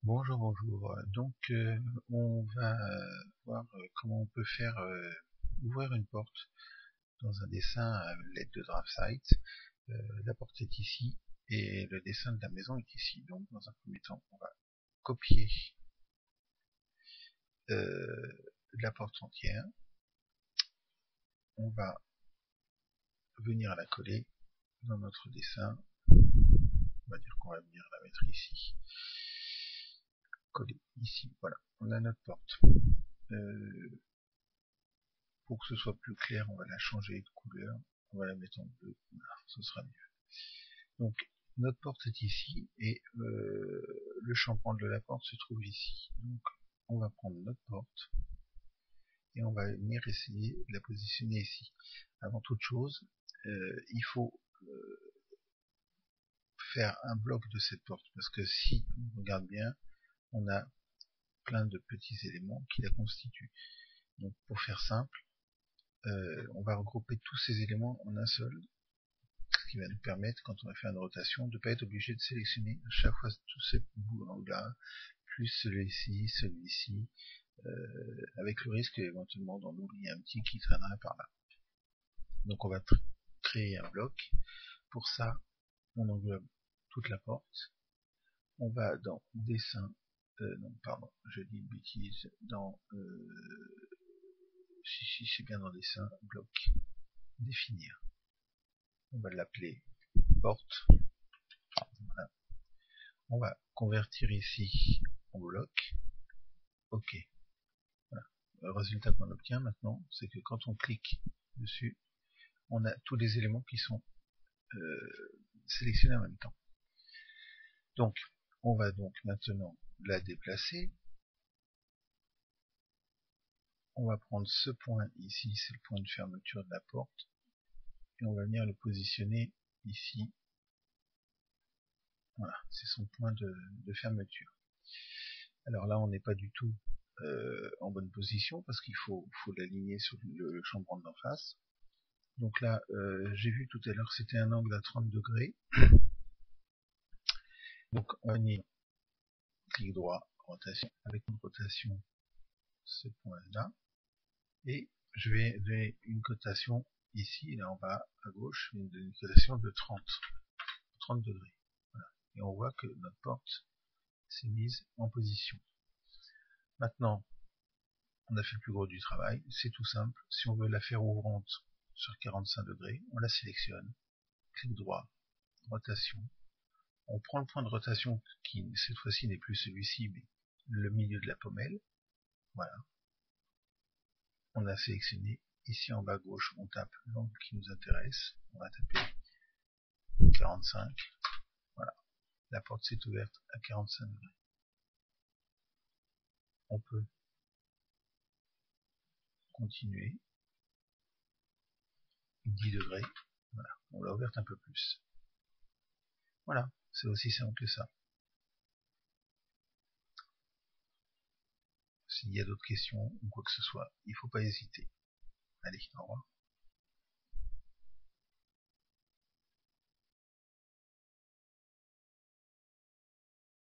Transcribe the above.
Bonjour, bonjour. Donc, on va voir comment on peut faire ouvrir une porte dans un dessin à l'aide de DraftSight. La porte est ici et le dessin de la maison est ici. Donc, dans un premier temps, on va copier la porte entière. On va venir la coller dans notre dessin. On va dire qu'on va venir la mettre ici. Coller ici. Voilà, on a notre porte. Pour que ce soit plus clair, on va la changer de couleur. On va la mettre en bleu. Voilà, ce sera mieux. Donc, notre porte est ici et le chambranle de la porte se trouve ici. Donc, on va prendre notre porte et on va venir essayer de la positionner ici. Avant toute chose, il faut faire un bloc de cette porte parce que si on regarde bien, on a plein de petits éléments qui la constituent. Donc, pour faire simple, on va regrouper tous ces éléments en un seul, ce qui va nous permettre, quand on va faire une rotation, de ne pas être obligé de sélectionner à chaque fois tous ces bouts-là, plus celui-ci, avec le risque éventuellement d'en oublier un petit qui traînerait par là. Donc on va créer un bloc. Pour ça, on englobe toute la porte. On va dans dessin, non pardon, je dis une bêtise, dans si c'est bien dans dessin, bloc, définir. On va l'appeler porte. Voilà. On va convertir ici en bloc. OK. Voilà. Le résultat qu'on obtient maintenant, c'est que quand on clique dessus, on a tous les éléments qui sont sélectionnés en même temps. Donc, on va donc maintenant la déplacer. On va prendre ce point ici, c'est le point de fermeture de la porte, et on va venir le positionner ici. Voilà, c'est son point de fermeture. Alors là, on n'est pas du tout en bonne position parce qu'il faut l'aligner sur le chambranle d'en face. Donc là, j'ai vu tout à l'heure c'était un angle à 30 degrés. Donc on va venir, clic droit, rotation, avec une rotation, ce point-là, et je vais donner une cotation ici, là en bas à gauche, une cotation de 30 degrés. Voilà. Et on voit que notre porte s'est mise en position. Maintenant, on a fait le plus gros du travail, c'est tout simple. Si on veut la faire ouvrante sur 45 degrés, on la sélectionne, clic droit, rotation. On prend le point de rotation qui cette fois-ci n'est plus celui-ci, mais le milieu de la pommelle. Voilà. On a sélectionné. Ici en bas à gauche, on tape l'angle qui nous intéresse. On va taper 45. Voilà. La porte s'est ouverte à 45 degrés. On peut continuer. 10 degrés. Voilà. On l'a ouverte un peu plus. Voilà. C'est aussi simple que ça. S'il y a d'autres questions ou quoi que ce soit, il ne faut pas hésiter. Allez, au revoir.